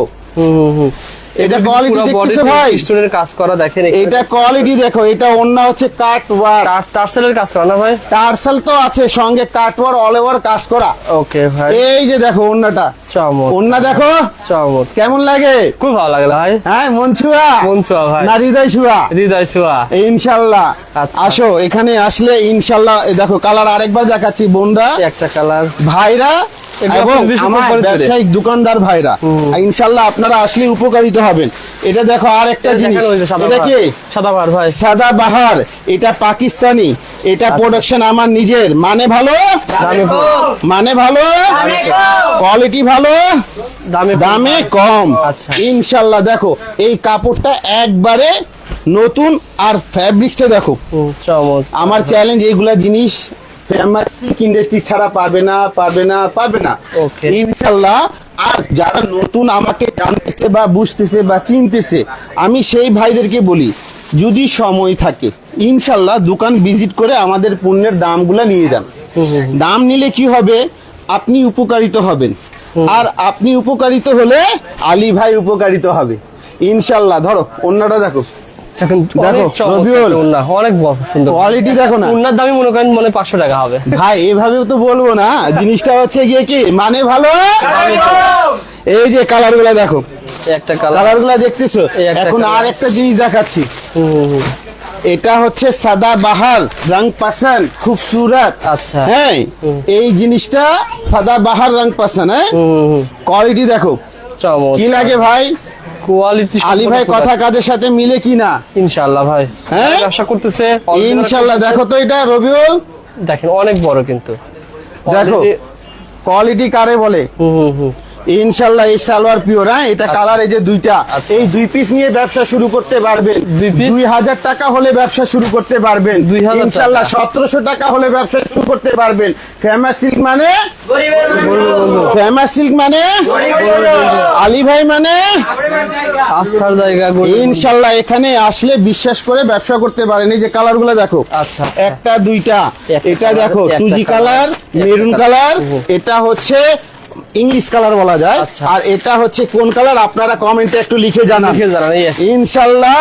এটা কোয়ালিটি দেখতেছো ভাই, স্টোনের কাজ করা দেখেন, এটা কোয়ালিটি দেখো। এটা ওন্না হচ্ছে কাট ওয়ার্ক, টার্সেলের কাজ করা না ভাই? টার্সেল তো আছে সঙ্গে, কাট ওয়ার্ক অল ওভার কাজ করা। ওকে ভাই, এই যে দেখো ওন্নাটা, চমৎকার, ওন্না দেখো চমৎকার, কেমন লাগে? খুব ভালো লাগলো ভাই। হ্যাঁ, মন ছুয়া, মন ছোঁয়া ভাই, না হৃদয় ছুয়া? হৃদয় ছোঁয়া। ইনশাল্লাহ। আচ্ছা। আসো এখানে আসলে ইনশাল্লাহ। এই দেখো কালার আরেকবার দেখাচ্ছি বোনরা, একটা কালার, ভাইরা এগুলো এবং আপনি বেশি আমার উপকারিত ব্যবসায়িক দোকানদার ভাইরা, ইনশাল্লাহ আপনারা আসলে উপকারিত হবেন। এটা দেখো আর একটা জিনিস, এটা কি সাদাবাহার ভাই, সাদা বাহার, এটা পাকিস্তানি, এটা প্রোডাকশন আমার নিজের, মানে ভালো, দামে কম, মানে ভালো, কোয়ালিটি ভালো, দামে কম। আচ্ছা। ইনশাল্লাহ দেখো এই কাপড়টা একবারে নতুন, আর ফ্যাব্রিকটা দেখো। চমৎকার, আমার চ্যালেঞ্জ, এইগুলা জিনিস ফেমাস ইন্ডাস্ট্রি ছাড়া পাবে না, পাবে না, পাবে না। ওকে। ইনশাল্লাহ। আর যারা নতুন আমাকে জানতেছে বা বুঝতেছে বা চিনতেছে, আমি সেই ভাইদেরকে বলি, যদি সময় থাকে ইনশাল্লাহ দোকান ভিজিট করে আমাদের পণ্যের দামগুলা নিয়ে যান। দাম নিলে কি হবে, আপনি উপকারিত হবেন, আর আপনি উপকারিত হলে আলী ভাই উপকারিত হবে ইনশাল্লাহ। ধরো অন্যটা দেখো, দেখো রবিউল, অনেক সুন্দর কোয়ালিটি দেখো না। উন্নার দামই মনে করেন 500 টাকা হবে ভাই, এভাবেও তো বলবো না, জিনিসটা হচ্ছে গিয়ে কি মানে ভালো। এই যে কালার গুলা দেখো, একটা কালার, কালার গুলা দেখতেছো। এই একটা এখন colour। আর একটা জিনিস দেখাচ্ছি, এটা হচ্ছে সাদা বাহার রং পাসান খুবসুরত। আচ্ছা। হ্যাঁ, এই জিনিসটা সাদা বাহার রং পাসান। হ্যাঁ, কোয়ালিটি দেখো কি লাগে ভাই। কোয়ালিটি আলী ভাই কথা কাজের সাথে মিলে কিনা? ইনশাআল্লাহ ভাই, হ্যাঁ? ব্যবসা করতেছে ইনশাল্লাহ। দেখো তো এটা রবিউল, দেখেন অনেক বড় কিন্তু, দেখো কোয়ালিটি কারে বলে। ইনশাল্লাহ এই সালোয়ার পিওর। হ্যাঁ, এটা কালার এই যে দুইটা, আচ্ছা। এই 2 পিস নিয়ে ব্যবসা শুরু করতে পারবেন। 2 piece? 2000 টাকা হলে ব্যবসা শুরু করতে পারবেন 2000 টাকা? ইনশাল্লাহ। 1700 টাকা হলে ব্যবসা শুরু করতে পারবেন। ফেমাস সিল্ক মানে, ফেমাস সিল্ক মানে আলী ভাই মানে আস্থার জায়গা। ইনশাল্লাহ এখানে আসলে বিশ্বাস করে ব্যবসা করতে পারেন। এই যে কালার গুলো দেখো, আচ্ছা, একটা দুইটা, একটা এটা colour, দেখো একটা টুজি colour, কালার, একটা মেরুন colour। কালার, এটা হচ্ছে ইংলিশ কালার বলা যায়। আচ্ছা। আর এটা হচ্ছে কোন কালার আপনারা কমেন্টে একটু লিখে জানান। লিখে জানান, yes। ইনশাল্লাহ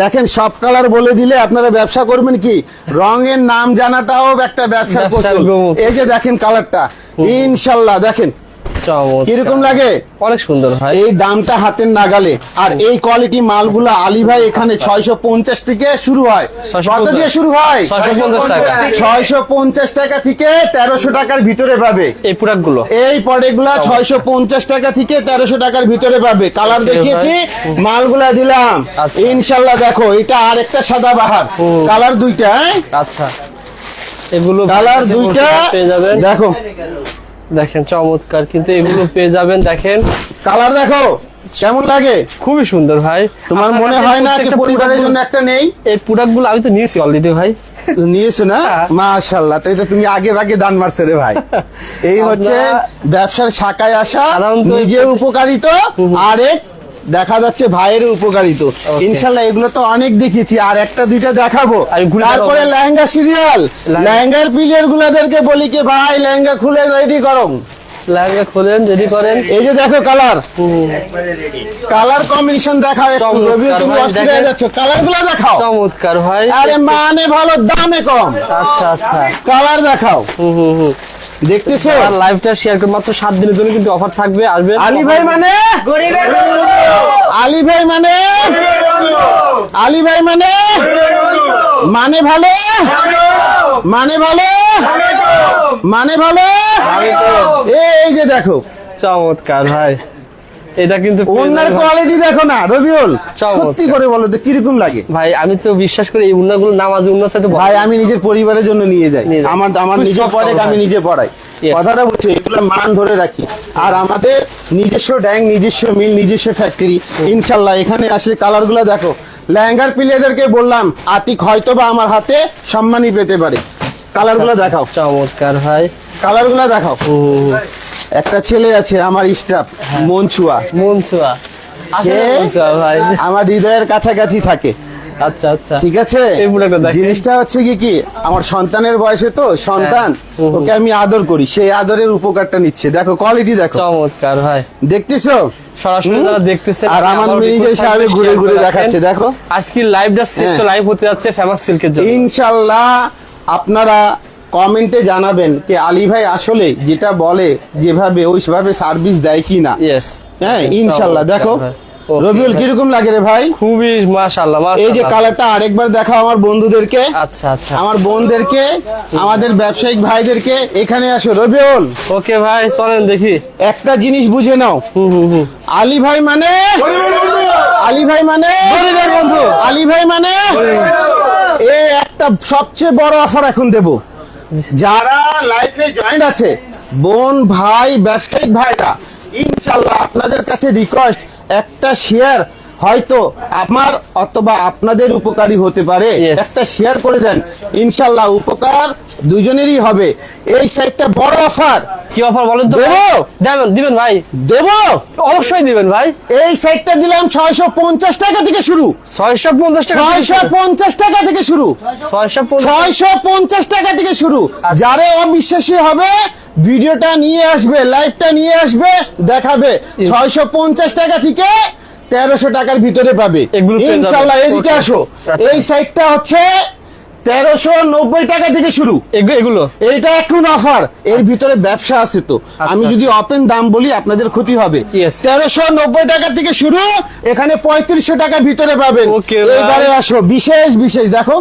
দেখেন সব কালার বলে দিলে আপনারা ব্যবসা করবেন কি, রঙের নাম জানাটাও একটা ব্যবসার ব্যবসার কৌশল। গোমর। এই যে দেখেন কালারটা, ইনশাল্লাহ দেখেন চমৎকার। কিরকম লাগে। অনেক সুন্দর ভাই, এই দামটা হাতের নাগালে। আর এই কোয়ালিটি মালগুলা আলী ভাই এখানে 650 থেকে শুরু হয়। 650 কত দিয়ে শুরু হয়? 650 টাকা। 650 টাকা থেকে 1300 টাকার ভিতরে পাবে। এই প্রোডাক্ট গুলো, এই প্রোডাক্টগুলা 650 টাকা থেকে 1300 টাকার ভিতরে পাবে। কালার দেখিয়েছি, মালগুলা দিলাম। আচ্ছা। ইনশাল্লাহ দেখো এটা আরেকটা সাদা বাহার, কালার দুইটা। হ্যাঁ, আচ্ছা, এগুলো কালার দুইটা পেয়ে যাবেন। দেখো, দেখেন চমৎকার, কিন্তু এগুলো পেয়ে যাবেন। দেখেন কালার দেখো কেমন লাগে। খুবই সুন্দর ভাই। তোমার আপনার মনে কাছে হয় না কি প্রত্যেকটা পরিবারের product জন্য একটা নেই? এই প্রোডাক্ট গুলো আমি তো নিয়েছি অলরেডি ভাই। নিয়েছো না? হ্যাঁ। মাশাআল্লাহ, তাই তো তুমি আগে ভাগে দান মারছো রে ভাই। এই হচ্ছে ব্যবসার শাখায় আসা, সাধারণত নিজে উপকারিত, আরেক দেখা যাচ্ছে ভাইয়ের উপকারিত। ইনশাল্লাহ এগুলো তো অনেক দেখেছি, আর একটা দুইটা দেখাবো। আমি ঘুরে তারপরে দেখাবো। লেহেঙ্গা সিরিয়াল, লেহেঙ্গার পিলিয়ার গুলাদেরকে বলি কি ভাই লেহেঙ্গা খুলে রেডি করো। লেহেঙ্গা খোলেন, রেডি করেন। এই যে দেখো কালার, কালার কম্বিনেশন দেখাও একটু। চমৎকার রবিউল, তুমি ভাই, অস্থির দেখেন। হয়ে যাচ্ছ, কালার গুলো দেখাও। চমৎকার ভাই। আরে মানে ভালো, দামে কম, আচ্ছা আচ্ছা, কালার দেখাও। দেখতেছো আর লাইভটা শেয়ার করে মাত্র 7 দিনের জন্য কিন্তু অফার থাকবে, আসবে। আলী ভাই মানে, আলী ভাই মানে, আলী ভাই মানে মানে ভালো, মানে ভালো, মানে ভালো। এই যে দেখো চমৎকার ভাই, এটা কিন্তু পেয়ে ওনার যাবেন। কোয়ালিটি দেখো না রবিউল, চমৎকার। সত্যি করে বলো তো কিরকম লাগে। ভাই আমি তো বিশ্বাস করি এই উন্নাগুলো নামাজ উন্নার সাথে ভাই আমি নিজের পরিবারের জন্য নিয়ে যাই, নিয়ে যাই। আমার আমার খুব নিজের soft পরে হবে আমি ভাই। নিজে পড়াই। Yes. কথাটা বলছি, এগুলো মান ধরে রাখি। আর আমাদের নিজস্ব ড্যাং, নিজস্ব মিল, নিজস্ব ফ্যাক্টরি। ইনশাল্লাহ এখানে আসলে কালার গুলো দেখো। লেহেঙ্গার পিলেদেরকে বললাম আতিক হয়তো বা আমার হাতে সম্মানই পেতে পারে। কালার গুলো দেখাও, চমৎকার ভাই। কালার গুলো দেখাও। একটা ছেলে আছে আমার স্টাফ, মনছুয়া, মন ছোঁয়া, সে মন ছোঁয়া ভাই। আমার হৃদয়ের কাছাকাছি থাকে। আচ্ছা আচ্ছা, ঠিক আছে, এই প্রোডাক্টটা দেখেন। জিনিসটা হচ্ছে কি আমার সন্তানের বয়সে তো সন্তান, হ্যাঁ। ওকে আমি আদর করি, সেই আদরের উপকারটা নিচ্ছে। দেখো কোয়ালিটি দেখো, চমৎকার ভাই, দেখতেছো সরাসরি যারা দেখতেছেন আর আমার আবারও ম্যানেজার request সাহেব থাকবে, ঘুরে share ঘুরে করে দেখাচ্ছে, রাখেন। দেখো। আজকে লাইভটা শ্রেষ্ঠ হ্যাঁ। লাইভ হতে যাচ্ছে ফেমাস সিল্কের জন্য। ইনশাল্লাহ আপনারা কমেন্টে জানাবেন যে আলী ভাই আসলে যেটা বলে যেভাবে ওইভাবে সার্ভিস দেয় কিনা। ইয়েস, হ্যাঁ ইনশাল্লাহ। দেখো Okay, রবিউল ভাই। কিরকম লাগে রে ভাই? খুবই মাশাআল্লাহ এই যে মাশাআল্লাহ। কালারটা আরেকবার দেখাও আমার বন্ধুদেরকে, আচ্ছা আচ্ছা, আমার বোনদেরকে, আমাদের ব্যবসায়িক ভাইদেরকে। এখানে আসো রবিউল, ওকে ভাই চলেন দেখি। একটা জিনিস বুঝে নাও, আলী ভাই মানে আলী ভাই মানে গরিবের বন্ধু। আলী ভাই মানে এই একটা সবচেয়ে বড় অফার এখন দেব। যারা লাইফে জয়েন্ট আছে, বোন ভাই ব্যবসায়িক ভাইরা, ইনশাল্লাহ আপনাদের কাছে রিকোয়েস্ট, একটা শেয়ার হয়তো আমার অথবা আপনাদের উপকারী হতে পারে, Yes. একটা শেয়ার করে দেন, ইনশাল্লাহ উপকার দুজনেরই হবে। এই সাইডটা বড় অফার কি অফার বলেন তো? দেবো? দিবেন ভাই, দেব। অবশ্যই দিবেন ভাই। এই সাইডটা দিলাম 650 টাকা থেকে শুরু, 650 টাকা, 650 টাকা থেকে শুরু, 650। 650 টাকা থেকে শুরু। যারা অবিশ্বাসী হবে ভিডিওটা নিয়ে আসবে, লাইভটা নিয়ে আসবে, দেখাবে 650 টাকা থেকে 1300 টাকার ভিতরে পাবে এগুলো পেয়ে যাবে। ইনশাল্লাহ। এদিকে Okay. আসো, আচ্ছা। এই সাইডটা হচ্ছে 1390 টাকা থেকে শুরু। এগুলো এইটা এখন অফার, এর ভিতরে ব্যবসা আছে তো। আমি যদি ওপেন দাম বলি আপনাদের ক্ষতি হবে। Yes. 1390 টাকা থেকে শুরু, এখানে 3500 টাকা ভিতরে পাবেন। Okay, এবারে ভাই। আসো বিশেষ বিশেষ, দেখো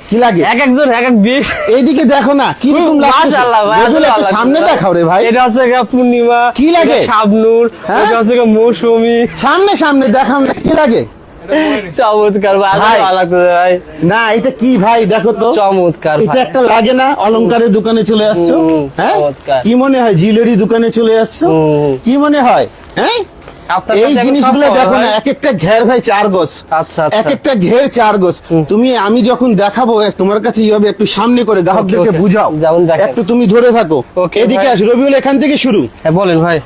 কি লাগে। এক একজন এক এক বিশ। এইদিকে দেখো না কিরকম লাগছে। মাশাআল্লাহ ভাই, রবিউল, একটু আল্লাহ সামনে আল্লাহ। দেখাও রে ভাই, এটা হচ্ছে গিয়ে পূর্ণিমা, কি লাগে? এটা শাবনূর, হ্যাঁ? এটা হচ্ছে গিয়ে মৌসুমী। সামনে সামনে দেখাও না, কি লাগে। চমৎকার ভাই, ভাই। ভালো লাগতেছে ভাই, না এটা কি ভাই, দেখো তো চমৎকার এটা ভাই। একটা লাগে না, অলংকারের দোকানে চলে আসছো। হ্যাঁ চমৎকার। কি মনে হয় জুয়েলারি দোকানে চলে আসছো? কি মনে হয়? হ্যাঁ আপনার এই কাছে এখন জিনিসগুলো সব পাওয়া দেখো না, যায়? এক একটা ঘের ভাই 4 গজ, আচ্ছা, এক আচ্ছা। একটা ঘের 4 গজ। তুমি আমি যখন দেখাবো তোমার কাছে এইভাবে একটু সামনে করে গ্রাহকদেরকে Okay, বুঝাও, যেমন দেখেন। একটু তুমি ধরে থাকো। Okay, এদিকে ভাই। আস রবিউল, এখান থেকে শুরু। হ্যাঁ বলেন ভাই।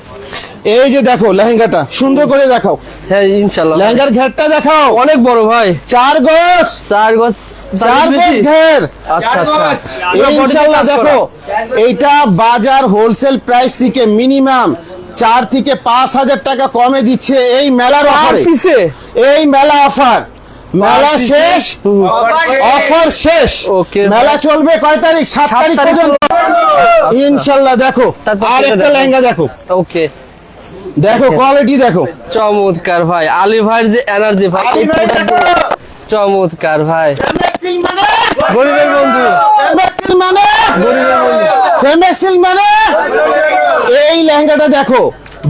এই যে দেখো লেহেঙ্গাটা সুন্দর করে দেখাও, হ্যাঁ ইনশাল্লাহ ভাই। লেহেঙ্গার ঘেরটা দেখাও, অনেক বড় ভাই, 4 গজ, 4 গজ, 4 গজ বেশি? ঘের। আচ্ছা আচ্ছা, ইনশাআল্লাহ দেখো এইটা বাজার হোলসেল প্রাইস থেকে মিনিমাম 4 থেকে 5,000 টাকা কমে দিচ্ছে এই মেলার অফারে। পিছে এই মেলা অফার, মেলা পিছে? শেষ, অফার শেষ। Okay, মেলা চলবে কয় তারিখ? 7 তারিখ তারিখ পর্যন্ত ইনশাআল্লাহ। দেখো তারপর আর সেটা একটা দেখো। লেহেঙ্গা দেখো, ওকে, দেখো কোয়ালিটি দেখো। চমৎকার ভাই, আলী ভাইয়ের যে এনার্জি ভাই, এই product গুলো চমৎকার ভাই। গরিবের বন্ধু, মানে গরিবের বন্ধু। ফেমাসিল মানে এই লেহেঙ্গাটা দেখো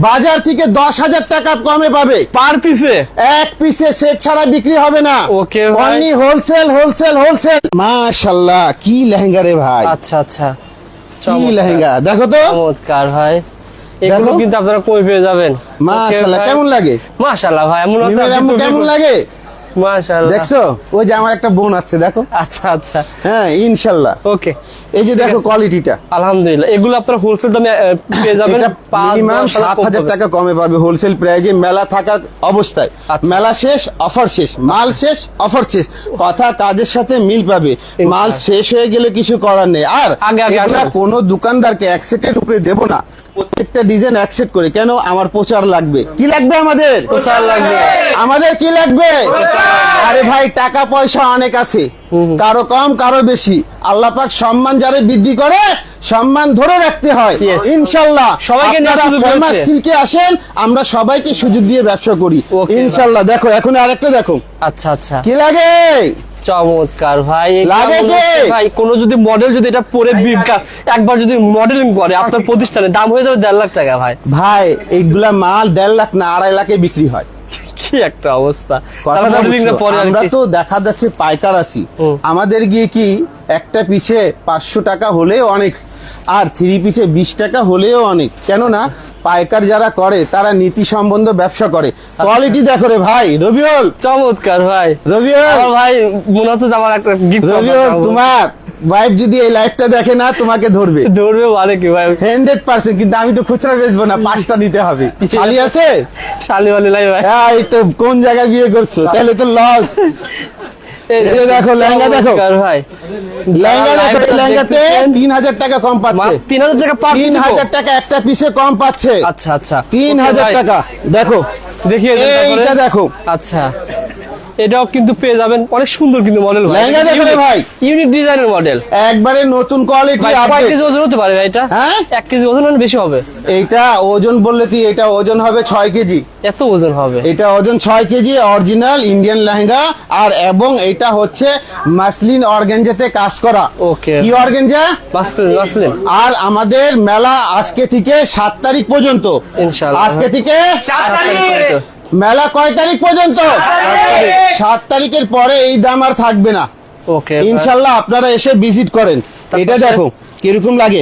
বাজার থেকে 10,000 টাকা কমে পাবে। পার পিছে এক পিসে সেট ছাড়া বিক্রি হবে না। Okay, ভাই। Only wholesale wholesale wholesale. মাশাআল্লাহ কি লেহেঙ্গা রে ভাই, আচ্ছা আচ্ছা, কি লেহেঙ্গা দেখো তো। চমৎকার ভাই, এগুলো দেখো। কিন্তু আপনারা কই পেয়ে যাবেন। মাশাআল্লাহ Okay, ভাই। কেমন লাগে? মাশাআল্লাহ ভাই, মনে হচ্ছে মিমের আপনি আম্মু তো কেমন বিপদ- লাগে মাশাআল্লাহ। দেখছো? ওই যে আমার একটা বোন আছে দেখো। আচ্ছা আচ্ছা, হ্যাঁ ইনশাআল্লাহ। ওকে, এই যে দেখো আছে। কোয়ালিটিটা, আলহামদুলিল্লাহ। এগুলো আপনারা হোলসেল দামে পেয়ে যাবেন, এটা 5 মিনিমাম 10 হাজার 7,000 কম টাকা কমে পাবে হোলসেল প্রাইজে মেলা থাকার অবস্থায়। আচ্ছা। মেলা শেষ অফার শেষ, মাল শেষ অফার শেষ, কথা কাজের সাথে মিল পাবে। মাল শেষ হয়ে গেলে কিছু করার নেই। আর আগে আগে আমরা আসুন। কোনো দোকানদারকে এক সেটের উপরে দেব না, প্রত্যেকটা ডিজাইন এক সেট করে। কেন? আমার প্রচার লাগবে। কি লাগবে আমাদের? প্রচার লাগবে। আমাদের কি লাগবে? আরে ভাই টাকা পয়সা অনেক আছে, কারো কম কারো বেশি। আল্লাহ পাক সম্মান যারে বৃদ্ধি করে সম্মান ধরে রাখতে হয়। Yes. ইনশাআল্লাহ সবাইকে নিয়ে আপনারা সুযোগ ফেমাস রয়েছে। সিল্কে আসেন, আমরা সবাইকে সুযোগ দিয়ে ব্যবসা করি Okay, ইনশাআল্লাহ। দেখো এখন আরেকটা দেখো, আচ্ছা আচ্ছা, কি লাগে? চমৎকার ভাই। এগুলো লাগে মনে কে? হচ্ছে ভাই কোন যদি মডেল যদি এটা পরে একবার যদি মডেলিং করে আপনার প্রতিষ্ঠানে দাম হয়ে যাবে 1.5 লাখ টাকা ভাই। ভাই এইগুলা মাল 1.5 লাখ না 2.5 লাখে বিক্রি হয়। কি একটা অবস্থা। কথাটা মডেলিং না বুঝছো? পরে আর আমরা কি। তো দেখা যাচ্ছে পাইকার আছি, আমাদের গিয়ে কি একটা পিছে 500 টাকা হলেও অনেক, আর 3 পিছে 20 টাকা হলেও অনেক। কেননা পাইকার যারা করে তারা নীতি সম্বন্ধ ব্যবসা করে। কোয়ালিটি দেখো রে ভাই। রবিউল, চমৎকার ভাই। রবিউল, আমার ভাই মনে হচ্ছে যে আমার একটা গিফট রবিউল, তোমার ওয়াইফ যদি এই লাইফটা দেখে না তোমাকে ধরবে ধরবে মানে কি ভাই? 100%। কিন্তু আমি তো খুচরা বেচবো না, 5টা নিতে হবে। শালি আছে? শালি বালি লাই ভাই। হ্যাঁ এই তো কোন জায়গায় বিয়ে করছো? তাহলে তো লস। এই এই যে দেখো, লেহেঙ্গা দেখো। চমৎকার ভাই, লেহেঙ্গা যারা দেখো, live টা লেহেঙ্গাতে দেখতেছেন, 3000 টাকা কম পাচ্ছে, 3000 টাকা পার piece 3000 টাকা একটা পিসে কম পাচ্ছে, আচ্ছা আচ্ছা 3000 Okay, ভাই, টাকা। দেখো দেখিয়ে দেন এইটা তারপরে। দেখো, আচ্ছা, এটাও কিন্তু পেয়ে যাবেন, অনেক সুন্দর কিন্তু মডেল ভাই, লেহেঙ্গা দেখো রে ভাই। ইউনিক ডিজাইনের মডেল একবারে নতুন কোয়ালিটি ভাই। কয় আপডেট। কেজি ওজন হতে পারে ভাই এটা? হ্যাঁ? 1 কেজি ওজন মানে বেশি হবে, এইটা ওজন বললে তুই, এটা ওজন হবে 6 কেজি। এত ওজন হবে? এটা ওজন 6 কেজি, অরিজিনাল ইন্ডিয়ান লেহেঙ্গা। আর এবং এটা হচ্ছে মাসলিন অর্গানজাতে কাজ করা। Okay. কি অর্গানজা? মাসলিন আর আমাদের মেলা আজকে থেকে 7 তারিখ পর্যন্ত। ইনশাআল্লাহ। আজকে থেকে মেলা কয় তারিখ পর্যন্ত? 7 তারিখের পরে এই দাম আর থাকবে না। ওকে, ইনশাল্লাহ আপনারা এসে ভিজিট করেন। এটা দেখো কিরকম লাগে,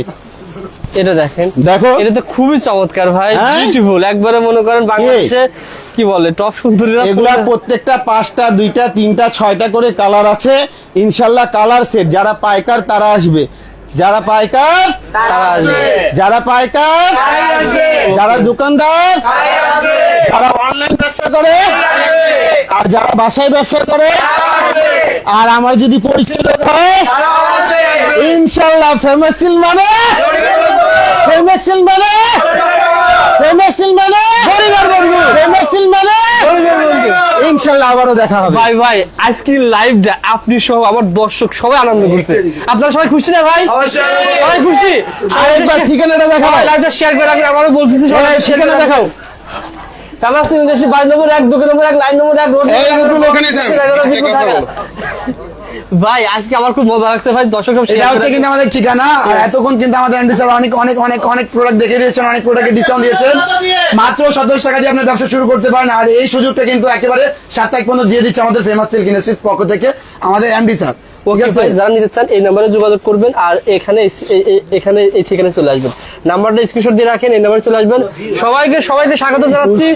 এটা দেখেন, দেখো। এটা তো খুবই চমৎকার ভাই, হ্যাঁ? বিউটিফুল একবারে, মনে করেন বাংলাদেশে কি বলে টপ সুন্দরীরা এগুলা প্রত্যেকটা 5টা 2টা 3টা 6টা করে কালার আছে। ইনশাল্লাহ কালার সেট, যারা পাইকার তারা আসবে, যারা পাইকার তারা আসবে। যারা পাইকার, যারা দোকানদার, যারা অনলাইন ব্যবসা করে, আর যারা বাসায় ব্যবসা করে, আর আমার যদি পরিচয় লোক হয়, ইনশাল্লাহ ফেমাস সিল মানে, ফেমাস সিল মানে, ফেমাস সিল মানে পরিবার বর্গ, ফেমাস সিল মানে ইনশাল্লাহ আবারও দেখা হবে। ভাই ভাই, আজকের লাইভটা আপনি সহ আমার দর্শক সবাই আনন্দ করছে, আপনারা সবাই খুশি না ভাই? সবাই খুশি? আরেকবার ঠিকানাটা দেখাও। লাইভটা শেয়ার করে রাখবেন, আমারও বলতেছি সবাই এই ঠিকানা দেখাও। ফেমাস ইংলিশে 22 নম্বর 1, দোকান নম্বর 1, লাইন নম্বর 1, রোড এই রুটুল ওখানে যান। ভাই আজকে আমার খুব মজা লাগছে ভাই, দর্শক সব এটা হচ্ছে কিন্তু আমাদের ঠিকানা। আর এতক্ষণ কিন্তু আমাদের এমডি স্যার অনেক অনেক অনেক অনেক প্রোডাক্ট দেখে দিয়েছেন, অনেক প্রোডাক্টে ডিসকাউন্ট দিয়েছেন। মাত্র 17 টাকা দিয়ে আপনার ব্যবসা শুরু করতে পারেন। আর এই সুযোগটা কিন্তু একেবারে 7 তারিখ পর্যন্ত দিয়ে দিচ্ছে আমাদের ফেমাস সিল্ক ইন্ডাস্ট্রিজ পক্ষ থেকে আমাদের এমডি স্যার। ওকে ভাই, যারা নিতে চান এই নাম্বারে যোগাযোগ করবেন, আর এখানে এখানে এই ঠিকানায় চলে আসবেন, নাম্বারটা স্ক্রিনশট দিয়ে রাখেন, এই নাম্বারে চলে আসবেন। সবাইকে স্বাগত জানাচ্ছি।